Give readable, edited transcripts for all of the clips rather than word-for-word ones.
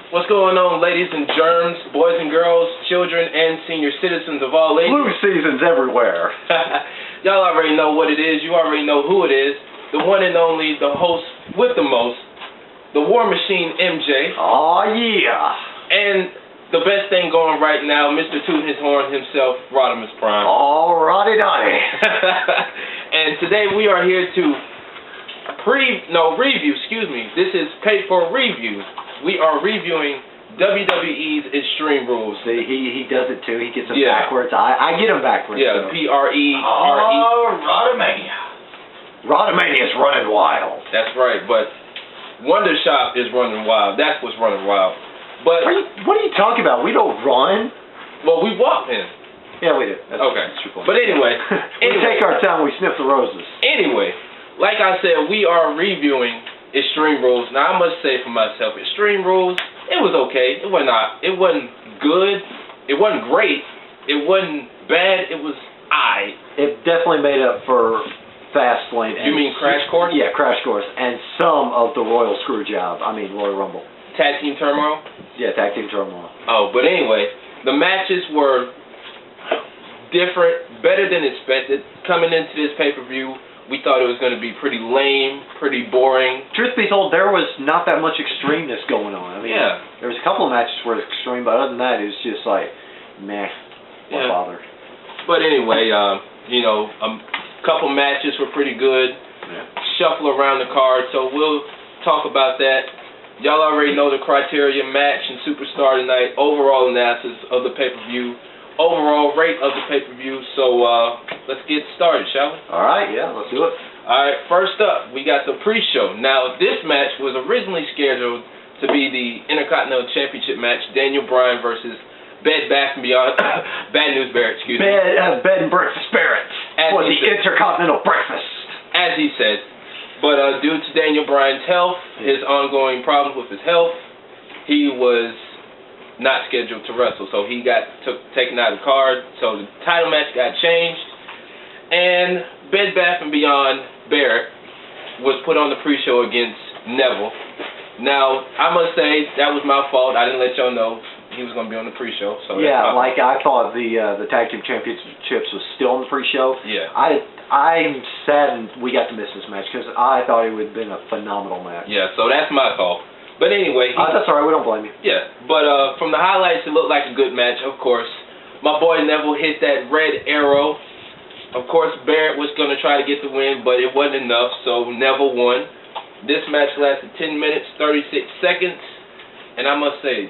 What's going on, ladies and germs, boys and girls, children and senior citizens of all ages? Flu season's everywhere. Y'all already know what it is. You already know who it is. The one and only, the host with the most, the War Machine MJ. Oh yeah. And the best thing going right now, Mr. Tootin' His Horn himself, Rodimus Prime. Oh, Roddy-Dotty. And today we are here to review, This is paid for review. We are reviewing WWE's Extreme Rules. See, he does it too. He gets them Yeah. backwards. I get them backwards. Yeah, so. P-R-E-R-E. Oh, Rodomania. Rodomania's running wild. That's right, but WonderShop is running wild. That's what's running wild. But what are you talking about? We don't run. Well, we walk in. Yeah, we do. Okay. That's your point. But anyway, we take our time. We sniff the roses. Anyway, like I said, we are reviewing Extreme Rules. Now, I must say for myself, Extreme Rules, it was okay. It wasn't good. It wasn't great. It wasn't bad. It was aight. It definitely made up for Fastlane. You mean Crash Course? Yeah, Crash Course. And some of the Royal Screwjob. I mean, Royal Rumble. Tag Team Turmoil? Yeah, Tag Team Turmoil. Oh, but anyway, the matches were different, better than expected. Coming into this pay-per-view, we thought it was going to be pretty lame, pretty boring. Truth be told, there was not that much extremeness going on. I mean, yeah. There was a couple of matches where it was extreme, but other than that, it was just like, meh, why bother? But anyway, a couple matches were pretty good. Yeah. Shuffle Around the card, so we'll talk about that. Y'all already know the criteria: match and superstar tonight. Overall analysis of the pay-per-view. Overall rate of the pay-per-view. So let's get started, shall we? All right, yeah, let's do it. All right, first up, we got the pre-show. Now, this match was originally scheduled to be the Intercontinental Championship match, Daniel Bryan versus Bed Bath & Beyond, Bad News Barrett, excuse me. Bed and Breakfast Barrett for the Intercontinental Breakfast. As he said. But due to Daniel Bryan's health, his ongoing problems with his health, he was not scheduled to wrestle, so he got taken out of the card. So the title match got changed, and Bed Bath & Beyond Barrett was put on the pre-show against Neville. Now, I must say, that was my fault. I didn't let y'all know he was going to be on the pre-show. So yeah, like I thought the Tag Team Championships was still on the pre-show. Yeah. I'm saddened we got to miss this match because I thought it would have been a phenomenal match. Yeah, so that's my call. But anyway, that's all right. We don't blame you. Yeah, but from the highlights, it looked like a good match. Of course, my boy Neville hit that red arrow. Of course, Barrett was going to try to get the win, but it wasn't enough, so Neville won. This match lasted 10 minutes, 36 seconds, and I must say,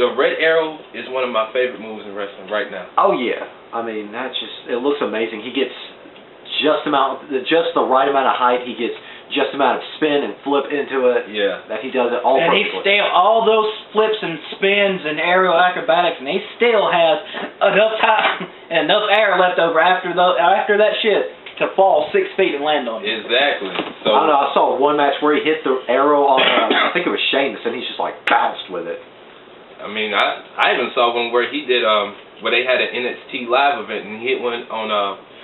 the red arrow is one of my favorite moves in wrestling right now. Oh yeah, I mean it looks amazing. He gets just the right amount of height. He gets just the amount of spin and flip into it. Yeah. That he does it all perfectly. And he all those flips and spins and aerial acrobatics, and he still has enough time and enough air left over after that shit to fall 6 feet and land on it. Exactly. So I don't know. I saw one match where he hit the arrow on I think it was Sheamus, and he's just like bounced with it. I mean, I even saw one where he did where they had an NXT live event and he hit one on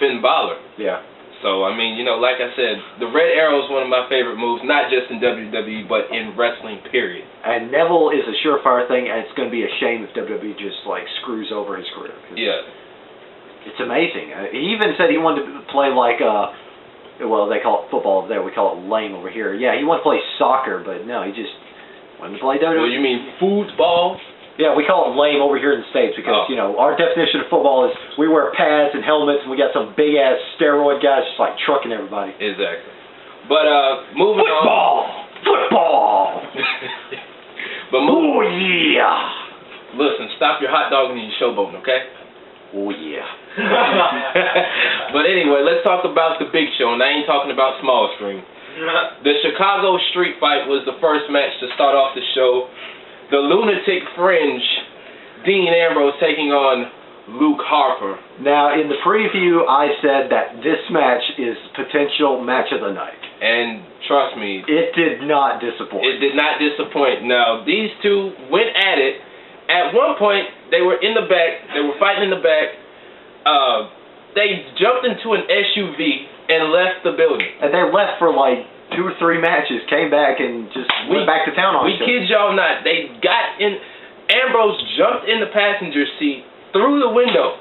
Finn Balor. Yeah. So, I mean, like I said, the red arrow is one of my favorite moves, not just in WWE, but in wrestling, period. And Neville is a surefire thing, and it's going to be a shame if WWE just, screws over his career. Yeah. It's amazing. He even said he wanted to play well, they call it football over there. We call it lame over here. Yeah, he wanted to play soccer, but no, he just wanted to play WWE. Well, you mean football? Yeah, we call it lame over here in the States because, our definition of football is we wear pads and helmets and we got some big-ass steroid guys just trucking everybody. Exactly. But moving on. Football! But oh, yeah! Listen, stop your hot dogging and your showboating, okay? Oh, yeah. But anyway, let's talk about the big show, and I ain't talking about small screen. The Chicago Street Fight was the first match to start off the show. The Lunatic Fringe, Dean Ambrose taking on Luke Harper. Now, in the preview, I said that this match is potential match of the night. And trust me, it did not disappoint. It did not disappoint. Now, these two went at it. At one point, they were in the back. They were fighting in the back. They jumped into an SUV and left the building. And they left for 2 or 3 matches, came back and just went back to town on We each other. kid y'all not. They got in. Ambrose jumped in the passenger seat through the window,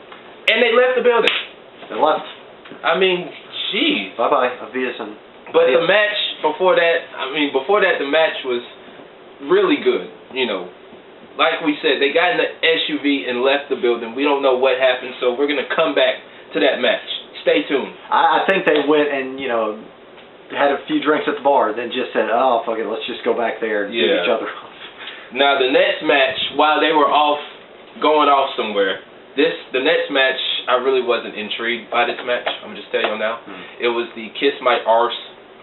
and they left the building. They left. I mean, geez. Bye-bye, Avias and... But the match before that, the match was really good. You know, like we said, they got in the SUV and left the building. We don't know what happened, so we're gonna come back to that match. Stay tuned. I think they went and, you know, had a few drinks at the bar, then just said, oh, fuck it, let's just go back there and beat each other off. Now, the next match, while they were going off somewhere, the next match, I really wasn't intrigued by this match. I'm just telling you now. It was the Kiss My Arse,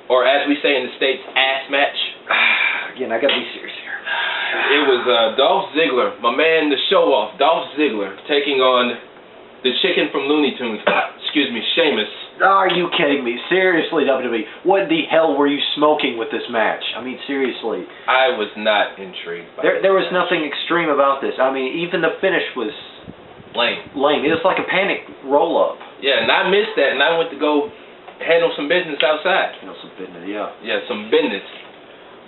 or as we say in the States, ass match. Again, I gotta be serious here. It was Dolph Ziggler, my man, the show-off, Dolph Ziggler, taking on the chicken from Looney Tunes, excuse me, Sheamus. Are you kidding me? Seriously, WWE, what the hell were you smoking with this match? I mean, seriously. I was not intrigued by There was nothing extreme about this. I mean, even the finish was... lame. It was like a panic roll-up. Yeah, and I missed that, and I went to go handle some business outside. Some business, yeah. Yeah, some business.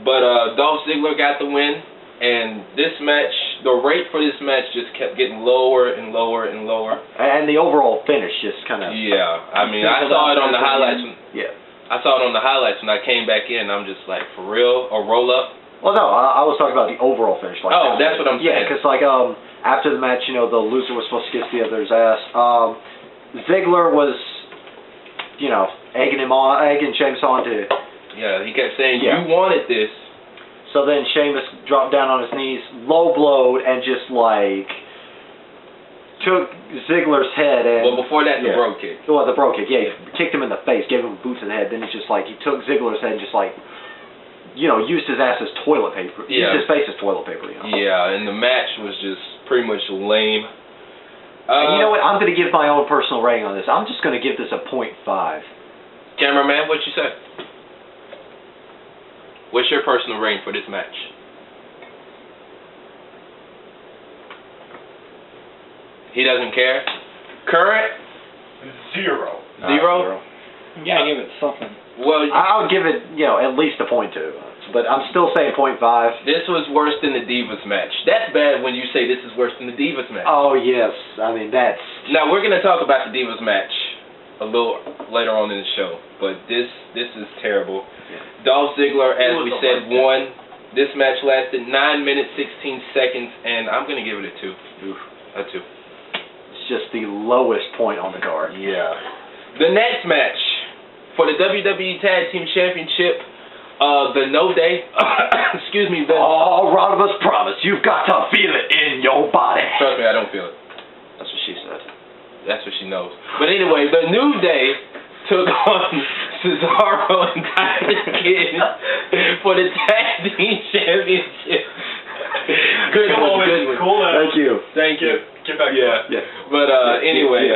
But Dolph Ziggler got the win, and this match, the rate for this match just kept getting lower and lower and lower. And the overall finish just kind of... Yeah, I mean, I saw it on the highlights. Yeah. I saw it on the highlights when I came back in. I'm just like, for real? A roll-up? Well, no, I was talking about the overall finish. Like that's what I'm saying. Yeah, because like after the match, you know, the loser was supposed to kiss the other's ass. Ziggler was, you know, egging Sheamus on to... Yeah, he kept saying, you wanted this. So then Sheamus dropped down on his knees, low blowed, and just like took Ziggler's head and... Well, before that, the bro kick. Well, the bro kick, yeah. He kicked him in the face, gave him a boot to the head. Then it's just like he took Ziggler's head and just like, you know, used his ass as toilet paper. Yeah. Used his face as toilet paper, you know. Yeah, and the match was just pretty much lame. And you know what? I'm going to give my own personal rating on this. I'm just going to give this a 0.5. Cameraman, what you say? What's your personal rating for this match? He doesn't care. Current? 0. 0? You gotta give it something. Well, I would give it, you know, at least a 0.2. But I'm still saying 0.5. This was worse than the Divas match. That's bad when you say this is worse than the Divas match. Oh, yes. I mean, that's... Now, we're going to talk about the Divas match a little later on in the show. But this is terrible. Yeah. Dolph Ziggler, as we said, won. This match lasted 9 minutes, 16 seconds, and I'm going to give it a 2. Oof. A 2. It's just the lowest point on the card. Yeah. The next match for the WWE Tag Team Championship, the No Day, excuse me, all Rodovus promise, you've got to feel it in your body. Trust me, I don't feel it. That's what she said. That's what she knows. But anyway, the New Day took on Cesaro and Tyson Kidd for the Tag Team Championship. Good one, good one. Cool. Thank you. Thank you. Get back. Yeah. But anyway,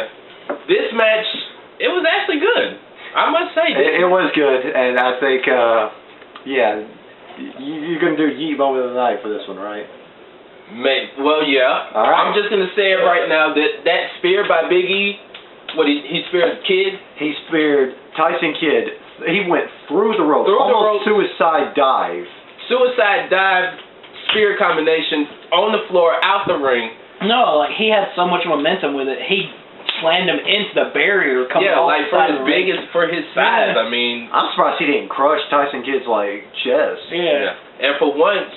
this match, it was actually good. I must say. It was good, and I think, you're going to do Yeet Moment of the Night for this one, right? Well, yeah. All right. I'm just going to say it right now that spear by Big E, he speared Kidd? He speared Tyson Kidd. He went through the ropes, almost suicide dive. Suicide dive, spear combination, on the floor, out the ring. No, like he had so much momentum with it. He slammed him into the barrier. Like for his size. Yeah. I mean, I'm surprised he didn't crush Tyson Kidd's like chest. Yeah. And for once,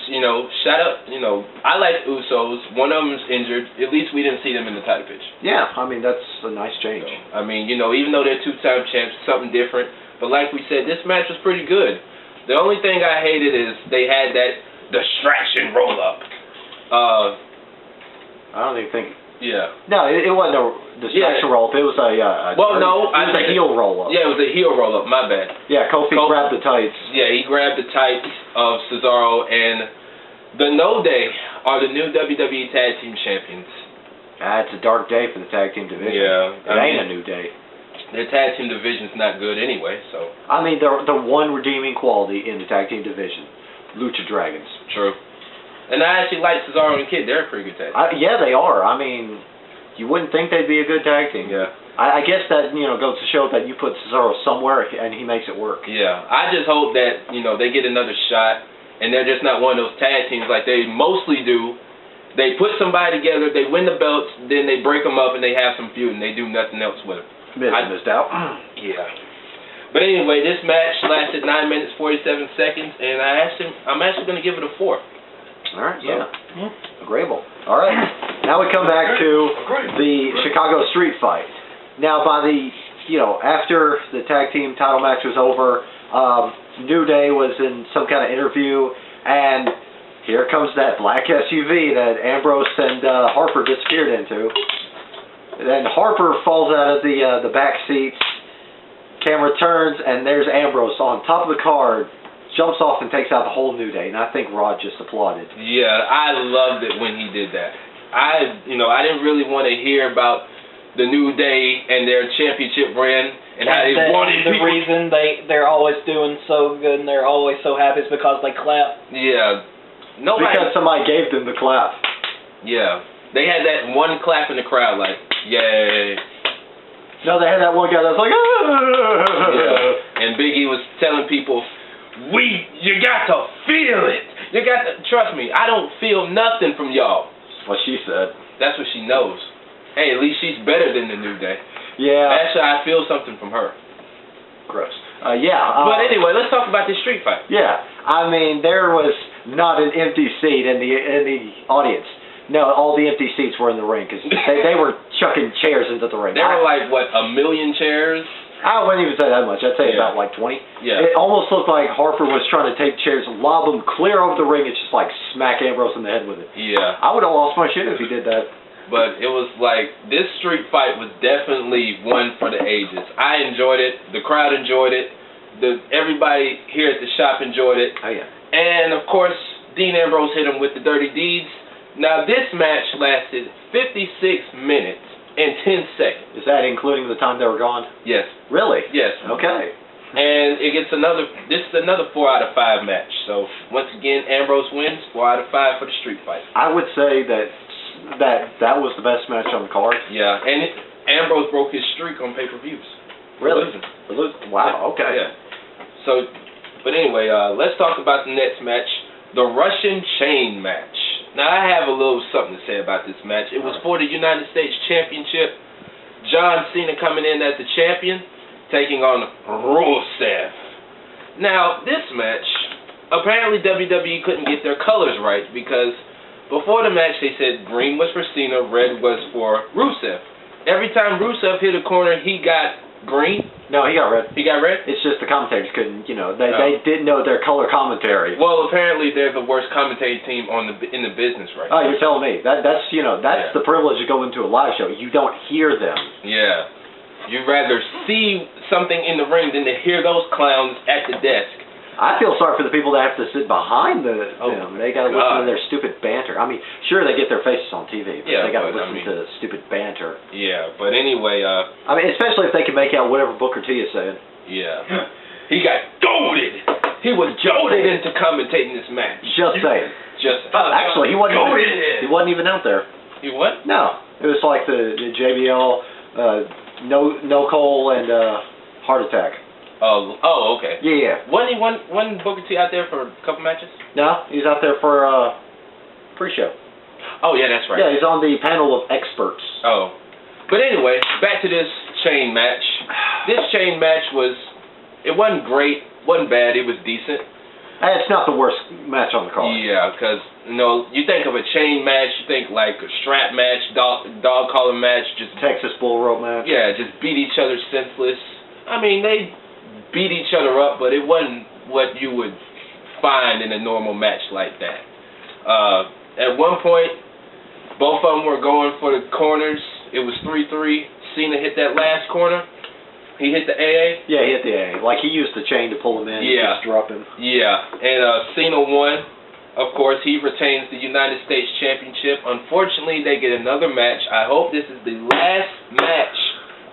shout out, I like Usos. One of them's injured. At least we didn't see them in the title pitch. Yeah, I mean that's a nice change. I mean, even though they're two-time champs, something different. But like we said, this match was pretty good. The only thing I hated is they had that distraction roll-up. I don't even think. Yeah. No, it wasn't a distraction roll-up. It was a. It was a heel roll-up. Yeah, it was a heel roll-up. My bad. Yeah, Kofi grabbed the tights. Yeah, he grabbed the tights of Cesaro, and the No Day are the new WWE Tag Team Champions. It's a dark day for the tag team division. Yeah, it ain't a new day. Their tag team division's not good anyway, so. I mean, the one redeeming quality in the tag team division, Lucha Dragons. True. And I actually like Cesaro and Kidd. They're a pretty good tag team. Yeah, they are. I mean, you wouldn't think they'd be a good tag team. Yeah. I guess that, goes to show that you put Cesaro somewhere and he makes it work. Yeah. I just hope that, they get another shot and they're just not one of those tag teams like they mostly do. They put somebody together, they win the belts, then they break them up and they have some feud and they do nothing else with them. Missed out. Yeah. But anyway, this match lasted 9 minutes 47 seconds, and I'm actually going to give it a 4. All right. Yeah. Agreeable. All right. Now we come back to the Chicago Street Fight. Now, by the after the tag team title match was over, New Day was in some kind of interview, and here comes that black SUV that Ambrose and Harper disappeared into. Then Harper falls out of the back seats. Camera turns, and there's Ambrose on top of the car, jumps off and takes out the whole New Day. And I think Rod just applauded. Yeah, I loved it when he did that. I didn't really want to hear about the New Day and their championship run and how they wanted the reason they're always doing so good and they're always so happy is because they clap. Yeah. Because somebody gave them the clap. Yeah. They had that one clap in the crowd like, yay. No, they had that one guy that was like, ah! Yeah. And Big E was telling people, you got to feel it. You got to, trust me, I don't feel nothing from y'all. That's what she said. That's what she knows. Hey, at least she's better than the New Day. Yeah. Actually, I feel something from her. Gross. But anyway, let's talk about this street fight. Yeah. I mean, there was not an empty seat in the audience. No, all the empty seats were in the ring because they were chucking chairs into the ring. There were like, what, 1 million chairs? I wouldn't even say that much. I'd say about like 20. Yeah. It almost looked like Harper was trying to take chairs and lob them clear over the ring and just like smack Ambrose in the head with it. Yeah. I would have lost my shit if he did that. But it was like, this street fight was definitely one for the ages. I enjoyed it. The crowd enjoyed it. Everybody here at the shop enjoyed it. Oh, yeah. And, of course, Dean Ambrose hit him with the dirty deeds. Now, this match lasted 56 minutes and 10 seconds. Is that including the time they were gone? Yes. Really? Yes. Okay. And this is another 4 out of 5 match. So, once again, Ambrose wins 4 out of 5 for the street fight. I would say that was the best match on the card. Yeah, and Ambrose broke his streak on pay-per-views. Really? Wow, okay. Yeah. So, but anyway, let's talk about the next match, the Russian Chain match. Now, I have a little something to say about this match. It was for the United States Championship. John Cena coming in as the champion, taking on Rusev. Now, this match, apparently WWE couldn't get their colors right because before the match they said green was for Cena, red was for Rusev. Every time Rusev hit a corner, he got green. No, he got red. He got red? It's just the commentators couldn't, they didn't know their color commentary. Well, apparently they're the worst commentating team in the business right now. Oh, you're telling me. That's the privilege of going to a live show. You don't hear them. Yeah. You'd rather see something in the ring than to hear those clowns at the desk. I feel sorry for the people that have to sit behind them. They got to listen to their stupid banter. I mean, sure, they get their faces on TV, but they got to listen to stupid banter. Yeah, but anyway, I mean, especially if they can make out whatever Booker T is saying. Yeah. He got goaded. He was goaded into commentating this match. Just saying. Actually, he wasn't even out there. He what? No. It was like the JBL, No Cole, and Heart Attack. Oh, okay. Yeah. Wasn't Booker T out there for a couple matches? No, he's out there for pre-show. Oh, yeah, that's right. Yeah, he's on the panel of experts. Oh. But anyway, back to this chain match. This chain match it wasn't great, wasn't bad, it was decent. It's not the worst match on the card. Yeah, because, you think of a chain match, you think like a strap match, dog collar match, just Texas bull rope match. Yeah, just beat each other senseless. I mean, they beat each other up, but it wasn't what you would find in a normal match like that. At one point, both of them were going for the corners. It was 3-3. Cena hit that last corner. He hit the AA. Yeah, he hit the AA. Like he used the chain to pull him in. Yeah. Just drop him. Yeah, and Cena won. Of course, he retains the United States Championship. Unfortunately, they get another match. I hope this is the last match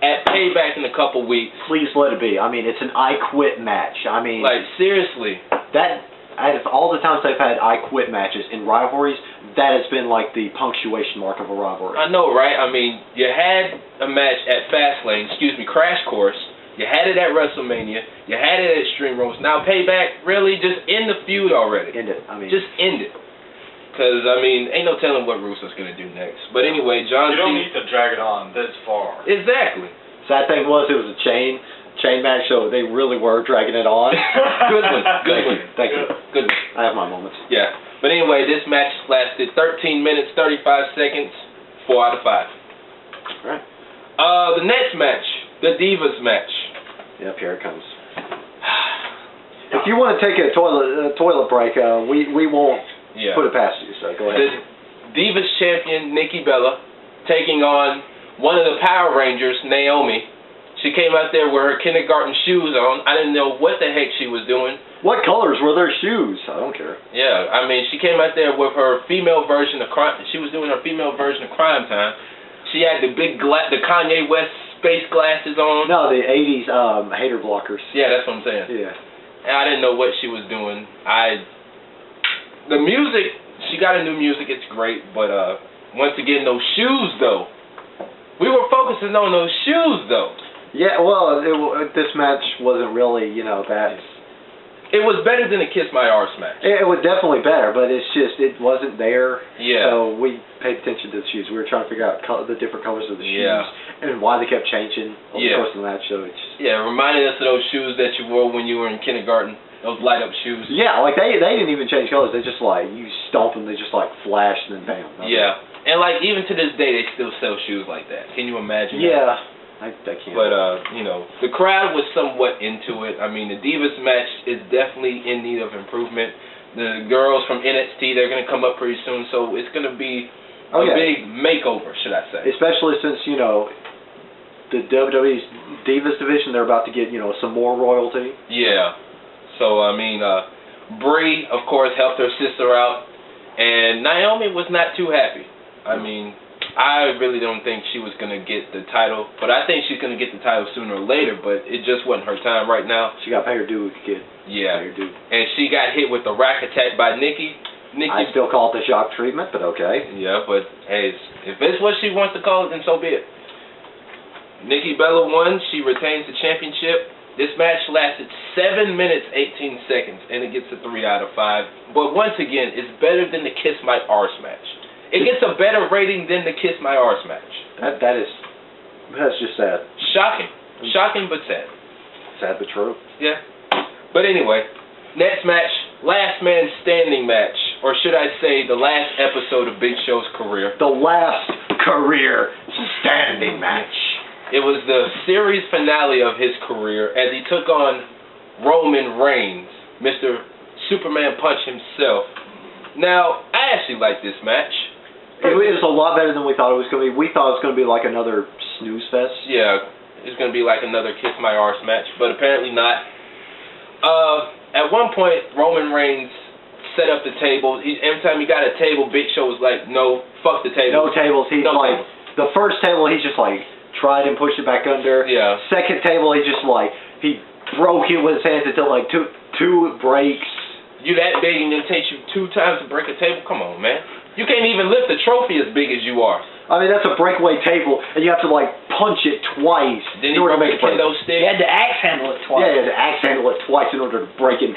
at Payback in a couple weeks. Please let it be. I mean, it's an I Quit match. I mean, like seriously. out of all the times they've had I Quit matches in rivalries, that has been like the punctuation mark of a rivalry. I know, right? I mean, you had a match at Fastlane, Crash Course. You had it at WrestleMania. You had it at Extreme Rules. Now Payback, really, just end the feud already. End it. I mean, just end it. Because, I mean, ain't no telling what Russo's going to do next. But anyway, John You don't Cena... need to drag it on this far. Exactly. Sad thing was, it was a chain match, so they really were dragging it on. Good one. Good one. Thank you. Good one. I have my moments. Yeah. But anyway, this match lasted 13 minutes, 35 seconds, 4 out of 5. All right. The next match, the Divas match. Yep, here it comes. If you want to take a toilet break, we won't put it past you, so go ahead. The Divas champion, Nikki Bella, taking on one of the Power Rangers, Naomi. She came out there with her kindergarten shoes on. I didn't know what the heck she was doing. What colors were their shoes? I don't care. Yeah, I mean, she came out there with her female version of crime. She was doing her female version of Crime Time. She had the big the Kanye West space glasses on. No, the 80s hater blockers. Yeah, that's what I'm saying. Yeah. And I didn't know what she was doing. The music, she got a new music, it's great, but once again, those shoes though. We were focusing on those shoes though. Yeah, well, this match wasn't really, that. It was better than the Kiss My Arse match. It was definitely better, but it's just, it wasn't there. Yeah. So we paid attention to the shoes. We were trying to figure out the different colors of the shoes and why they kept changing over the course of the match. So it's just, yeah, it reminded us of those shoes that you wore when you were in kindergarten. Those light up shoes. Yeah, like they didn't even change colors. They just like, you stomp them, they just like flash and then bam. Yeah. And like even to this day, they still sell shoes like that. Can you imagine? Yeah. That? I can't. But, the crowd was somewhat into it. I mean, the Divas match is definitely in need of improvement. The girls from NXT, they're going to come up pretty soon, so it's going to be a big makeover, should I say. Especially since, the WWE's Divas division, they're about to get, some more royalty. Yeah. So, I mean, Brie, of course, helped her sister out, and Naomi was not too happy. I mean, I really don't think she was going to get the title, but I think she's going to get the title sooner or later, but it just wasn't her time right now. She got to pay her due, kid. Yeah. Pay her due. And she got hit with the rack attack by Nikki. I still call it the shock treatment, but okay. Yeah, but hey, if it's what she wants to call it, then so be it. Nikki Bella won. She retains the championship. This match lasted 7 minutes, 18 seconds, and it gets a 3 out of 5. But once again, it's better than the Kiss My Arse match. It gets a better rating than the Kiss My Arse match. That's just sad. Shocking. Shocking, but sad. Sad but true. Yeah. But anyway, next match, last man standing match. Or should I say, the last episode of Big Show's career. The last career standing match. It was the series finale of his career as he took on Roman Reigns, Mr. Superman Punch himself. Now, I actually like this match. It was a lot better than we thought it was going to be. We thought it was going to be like another snooze fest. Yeah, it's going to be like another Kiss My Arse match, but apparently not. At one point, Roman Reigns set up the table. Every time he got a table, Big Show was like, no, fuck the table. No tables. He's no like, tables. The first table, he's just like, tried and pushed it back under. Yeah. Second table, he just like, he broke it with his hands until like two breaks. You that big and it takes you 2 times to break a table? Come on, man. You can't even lift a trophy as big as you are. I mean, that's a breakaway table, and you have to, like, punch it twice in order to make a kendo stick. You had to axe handle it twice. Yeah, you had to axe handle it twice in order to break it.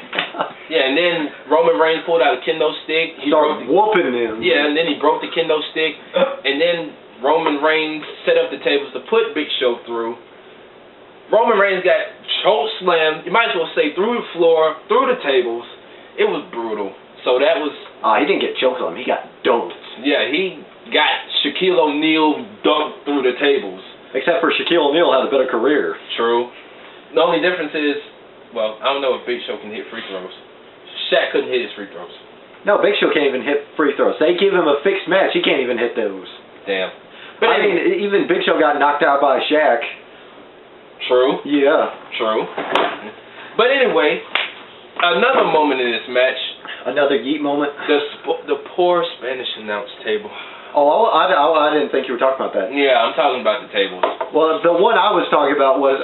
Yeah, and then Roman Reigns pulled out a kendo stick. He started whooping him. Yeah, and then he broke the kendo stick. And then Roman Reigns set up the tables to put Big Show through. Roman Reigns got choke slammed. You might as well say through the floor, through the tables. It was brutal. So that was... he didn't get choked on him. He got dunked. Yeah, he got Shaquille O'Neal dunked through the tables. Except for Shaquille O'Neal had a better career. True. The only difference is, well, I don't know if Big Show can hit free throws. Shaq couldn't hit his free throws. No, Big Show can't even hit free throws. They give him a fixed match. He can't even hit those. Damn. But I mean, even Big Show got knocked out by Shaq. True. Yeah. True. But anyway, another moment in this match. Another yeet moment. The poor Spanish announce table. Oh, I didn't think you were talking about that. Yeah, I'm talking about the tables. Well, the one I was talking about was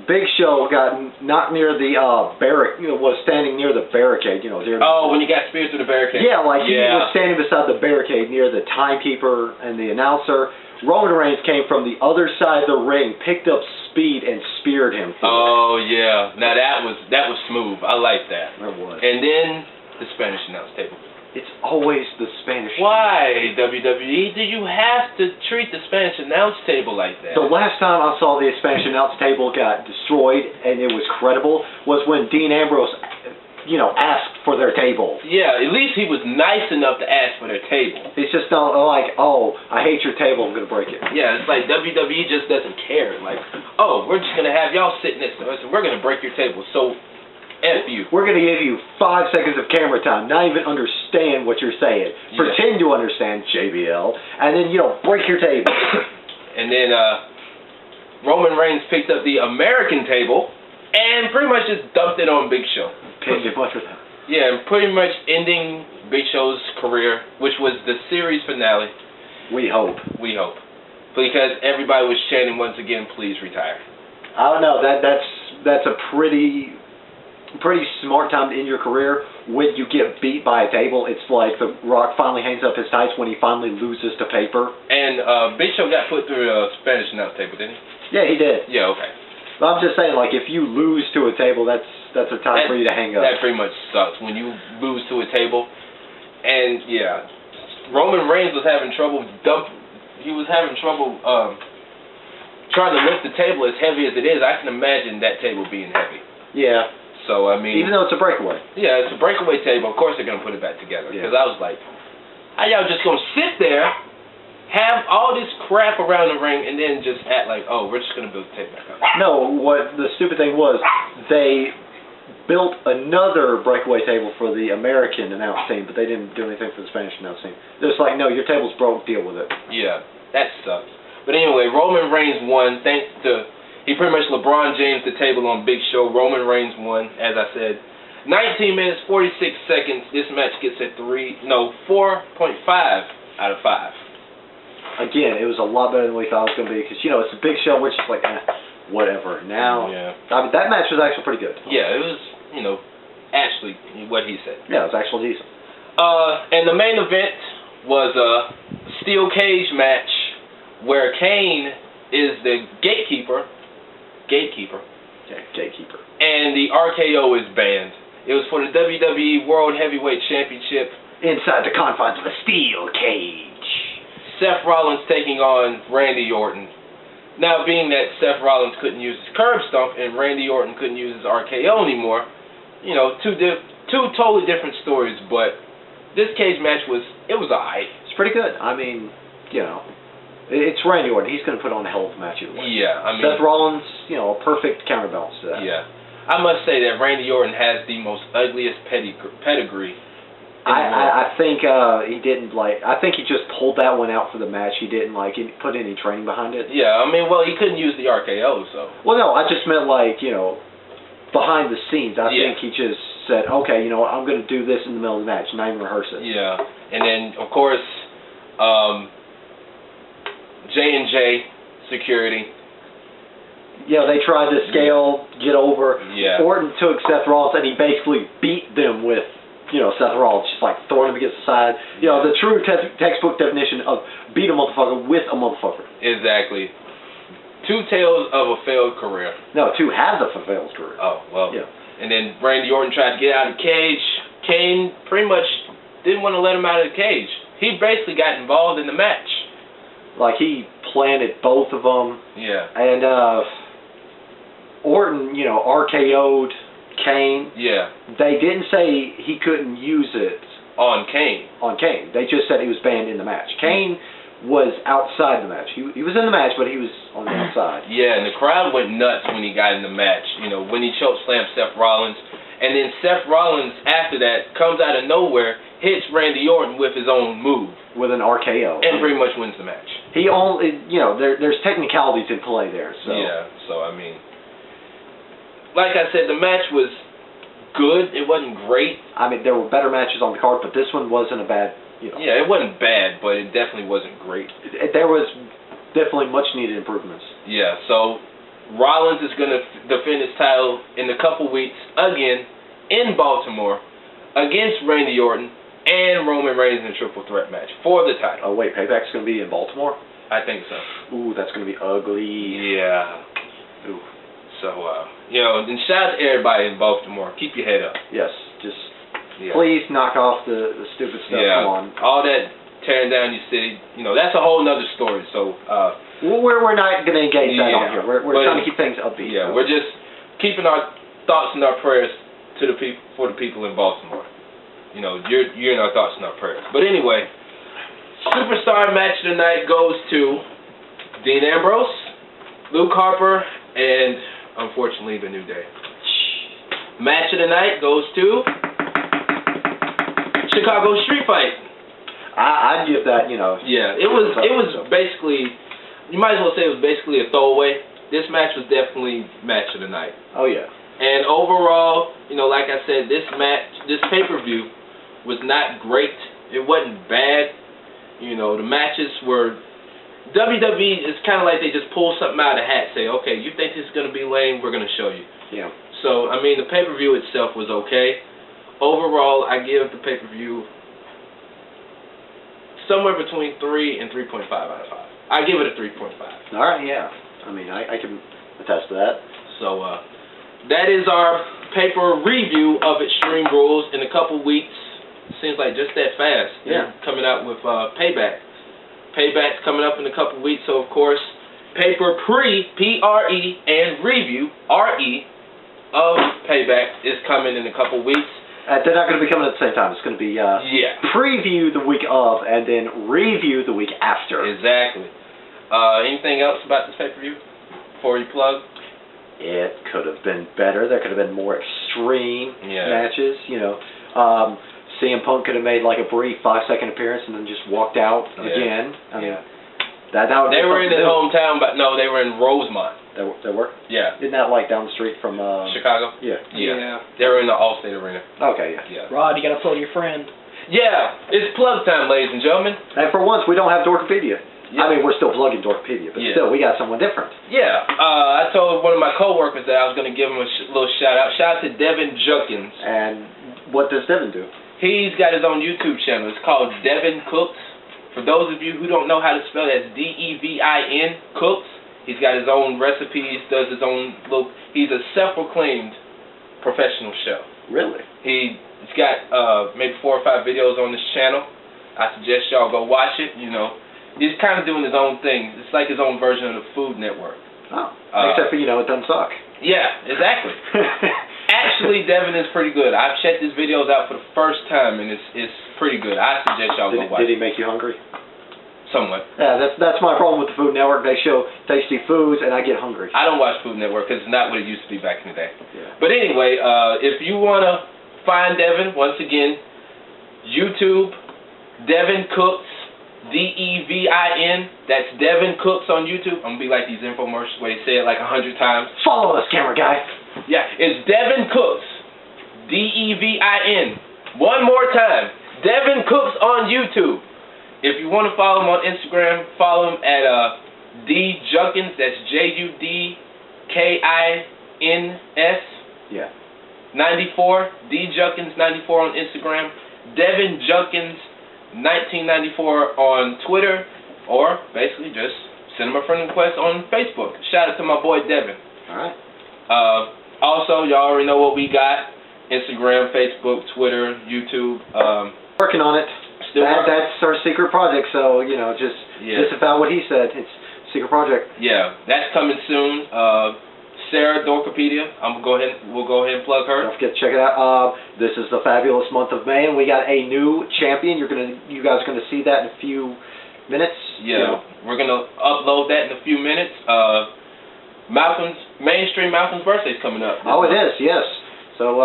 Big Show got not near the was standing near the barricade. Oh, when he got speared through the barricade. Yeah, like he was standing beside the barricade near the timekeeper and the announcer. Roman Reigns came from the other side of the ring, picked up speed, and speared him. Oh yeah, now that was smooth. I like that. It was. And then the Spanish announce table. It's always the Spanish. Why, WWE? Do you have to treat the Spanish announce table like that? The last time I saw the Spanish announce table got destroyed, and it was credible, was when Dean Ambrose, asked for their table. Yeah, at least he was nice enough to ask for their table. It's just not like, oh, I hate your table, I'm going to break it. Yeah, it's like WWE just doesn't care. Like, oh, we're just going to have y'all sit next to us, and we're going to break your table. So, F you. We're going to give you 5 seconds of camera time, not even understand what you're saying. Yeah. Pretend to understand, JBL, and then, break your table. And then Roman Reigns picked up the American table and pretty much just dumped it on Big Show. Pretty much with that. Yeah, and pretty much ending Big Show's career, which was the series finale. We hope. We hope. Because everybody was chanting once again, please retire. I don't know, that's a pretty smart time to end your career. When you get beat by a table, it's like The Rock finally hangs up his tights when he finally loses to paper. And Big Show got put through a Spanish announce table, didn't he? Yeah, he did. Yeah, okay. But I'm just saying, like, if you lose to a table, that's a time for you to hang up. That pretty much sucks when you lose to a table. And yeah, Roman Reigns was having trouble trying to lift the table as heavy as it is. I can imagine that table being heavy. Yeah. So I mean, even though it's a breakaway. Yeah, it's a breakaway table. Of course they're gonna put it back together. Because I was like, how y'all just gonna sit there, have all this crap around the ring, and then just act like, oh, we're just gonna build the table back up? No, what the stupid thing was, they built another breakaway table for the American announce team, but they didn't do anything for the Spanish announce team. They're just like, no, your table's broke, deal with it. Yeah, that sucks. But anyway, Roman Reigns won thanks to, he pretty much LeBron James the table on Big Show. Roman Reigns won, as I said. 19 minutes, 46 seconds. This match gets a 4.5 out of 5. Again, it was a lot better than we thought it was going to be, because, it's a Big Show, which is like, whatever. Now, I mean, that match was actually pretty good. Yeah, it was, actually what he said. Yeah, it was actually decent. And the main event was a steel cage match where Kane is the gatekeeper. Yeah, gatekeeper. And the RKO is banned. It was for the WWE World Heavyweight Championship. Inside the confines of a steel cage. Seth Rollins taking on Randy Orton. Now, being that Seth Rollins couldn't use his curb stomp and Randy Orton couldn't use his RKO anymore, two totally different stories, but this cage match was alright. It's pretty good. I mean, it's Randy Orton. He's going to put on a hell of a match either way. Yeah, I mean, Seth Rollins, a perfect counterbalance to that. Yeah. I must say that Randy Orton has the most ugliest pedigree. I think he didn't I think he just pulled that one out for the match. He didn't put any training behind it. Yeah, I mean, well, he couldn't use the RKO, so. Well, no, I just meant behind the scenes. I think he just said, okay, I'm going to do this in the middle of the match, not even rehearse it. Yeah, and then of course, J&J security. Yeah, they tried to get over. Yeah. Orton took Seth Rollins and he basically beat them with, Seth Rollins, just throwing him against the side. The true textbook definition of beat a motherfucker with a motherfucker. Exactly. Two tales of a failed career. No, two halves of a failed career. Oh, well. Yeah. And then Randy Orton tried to get out of the cage. Kane pretty much didn't want to let him out of the cage. He basically got involved in the match. He planted both of them. Yeah. And Orton, RKO'd Kane. Yeah. They didn't say he couldn't use it on Kane. They just said he was banned in the match. Kane was outside the match. He was in the match, but he was on the outside. Yeah, and the crowd went nuts when he got in the match. When he chokeslammed Seth Rollins. And then Seth Rollins, after that, comes out of nowhere, hits Randy Orton with his own move. With an RKO. And pretty much wins the match. He only, there's technicalities in play there. So. Yeah, so I mean, like I said, the match was good. It wasn't great. I mean, there were better matches on the card, but this one wasn't a bad, Yeah, it wasn't bad, but it definitely wasn't great. There was definitely much needed improvements. Yeah, so Rollins is going to defend his title in a couple weeks again in Baltimore against Randy Orton and Roman Reigns in a triple threat match for the title. Oh wait, Payback's going to be in Baltimore? I think so. Ooh, that's going to be ugly. Yeah. Ooh. So, and shout out to everybody in Baltimore. Keep your head up. Yes, just please knock off the stupid stuff. Yeah. Come on. All that tearing down your city, that's a whole nother story. So, we're not going to engage that on here. We're trying to keep things upbeat. Yeah, so. we're just keeping our thoughts and our prayers to the people, for the people in Baltimore. You're in our thoughts and our prayers. But anyway, superstar match of the night goes to Dean Ambrose, Luke Harper, and unfortunately the New Day. Match of the night goes to Chicago Street Fight. I'd give that, Yeah, it was basically, you might as well say it was basically a throwaway. This match was definitely match of the night. Oh yeah. And overall, like I said, this pay-per-view was not great. It wasn't bad. The matches were, WWE is kind of like they just pull something out of the hat, say, okay, you think this is going to be lame, we're going to show you. Yeah. So, the pay-per-view itself was okay. Overall, I give the pay-per-view somewhere between 3 and 3.5 out of 5. I give it a 3.5. All right, yeah. I can attest to that. So, that is our paper review of Extreme Rules. In a couple weeks, seems like just that fast. Yeah. They're coming out with Payback. Payback's coming up in a couple weeks, so of course, paper P-R-E, and review, R-E, of Payback is coming in a couple weeks. They're not going to be coming at the same time. It's going to be preview the week of, and then review the week after. Exactly. Anything else about this pay-per-view before you plug? It could have been better. There could have been more extreme matches. CM Punk could have made like a brief 5-second appearance and then just walked out again. That would they were in his hometown, but no, they were in Rosemont. They were? Yeah. Isn't that like down the street from Chicago? Yeah. They were in the Allstate Arena. Okay, yeah. Rod, you got to plug your friend. Yeah, it's plug time, ladies and gentlemen. And for once, we don't have Dorkopedia. Yeah. We're still plugging Dorkopedia, but still, we got someone different. Yeah, I told one of my coworkers that I was going to give him a little shout-out. Shout out to Devin Junkins. And what does Devin do? He's got his own YouTube channel. It's called Devin Cooks. For those of you who don't know how to spell it, it's D-E-V-I-N, Cooks. He's got his own recipes, does his own look. He's a self-proclaimed professional chef. Really? He's got maybe 4 or 5 videos on this channel. I suggest y'all go watch it, He's kind of doing his own thing. It's like his own version of the Food Network. Oh. Except for, it doesn't suck. Yeah, exactly. Actually, Devin is pretty good. I've checked his videos out for the first time, and it's pretty good. I suggest y'all go watch it. Did he make you hungry? Somewhat. Yeah, that's my problem with the Food Network. They show tasty foods, and I get hungry. I don't watch Food Network because it's not what it used to be back in the day. Yeah. But anyway, if you want to find Devin, once again, YouTube, Devin Cooks, D-E-V-I-N. That's Devin Cooks on YouTube. I'm going to be like these infomercials where they say it like 100 times. Follow us, camera guy. Yeah, it's Devin Cooks, D-E-V-I-N. One more time, Devin Cooks on YouTube. If you want to follow him on Instagram, follow him at D Junkins. That's J-U-D-K-I-N-S. Yeah. 94. D Junkins 94 on Instagram. Devin Junkins 1994 on Twitter, or basically just send him a friend request on Facebook. Shout out to my boy Devin. Alright. Also, y'all already know what we got. Instagram, Facebook, Twitter, YouTube. Working on it. That's our secret project, so, just about what he said. It's a secret project. Yeah, that's coming soon. Sarah Dorkopedia, we'll go ahead and plug her. Don't forget to check it out. This is the fabulous month of May, and we got a new champion. You guys are gonna see that in a few minutes. Yeah, we're gonna upload that in a few minutes. Mainstream Malcolm's birthday's coming up. Oh, it is, yes. So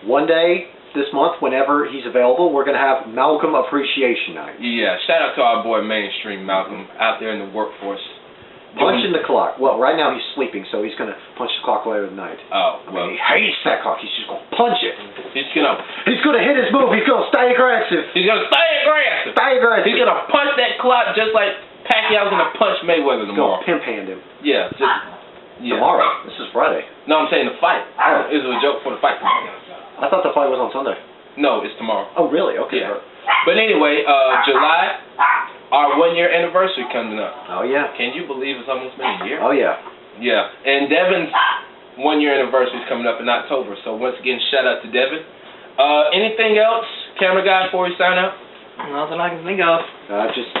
one day this month, whenever he's available, we're gonna have Malcolm Appreciation Night. Yeah, shout out to our boy Mainstream Malcolm out there in the workforce. Punching the clock. Well, right now he's sleeping, so he's going to punch the clock later tonight. Oh, well. He hates that clock. He's just going to punch it. He's going to hit his move. He's going to stay aggressive. He's going to stay aggressive. He's going to punch that clock just like Pacquiao's going to punch Mayweather tomorrow. He's going to pimp hand him. Yeah, just Yeah. Tomorrow. This is Friday. No, I'm saying the fight. Oh. It was a joke for the fight tomorrow. I thought the fight was on Sunday. No, it's tomorrow. Oh, really? Okay. Yeah. But anyway, July, our 1-year anniversary coming up. Oh, yeah. Can you believe it's almost been a year? Oh, yeah. Yeah. And Devin's 1-year anniversary is coming up in October. So once again, shout out to Devin. Anything else, camera guy, before we sign out? Nothing I can think of. Just,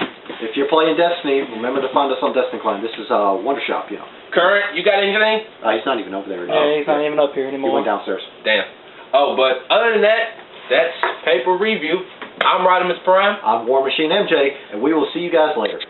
if you're playing Destiny, remember to find us on Destiny Clan. This is WonderShop, you know. Current, you got anything? He's not even over there anymore. Yeah, he's not even up here He anymore. went downstairs. Damn. Oh, but other than that, that's Paper Review. I'm Rodimus Prime. I'm War Machine MJ, and we will see you guys later.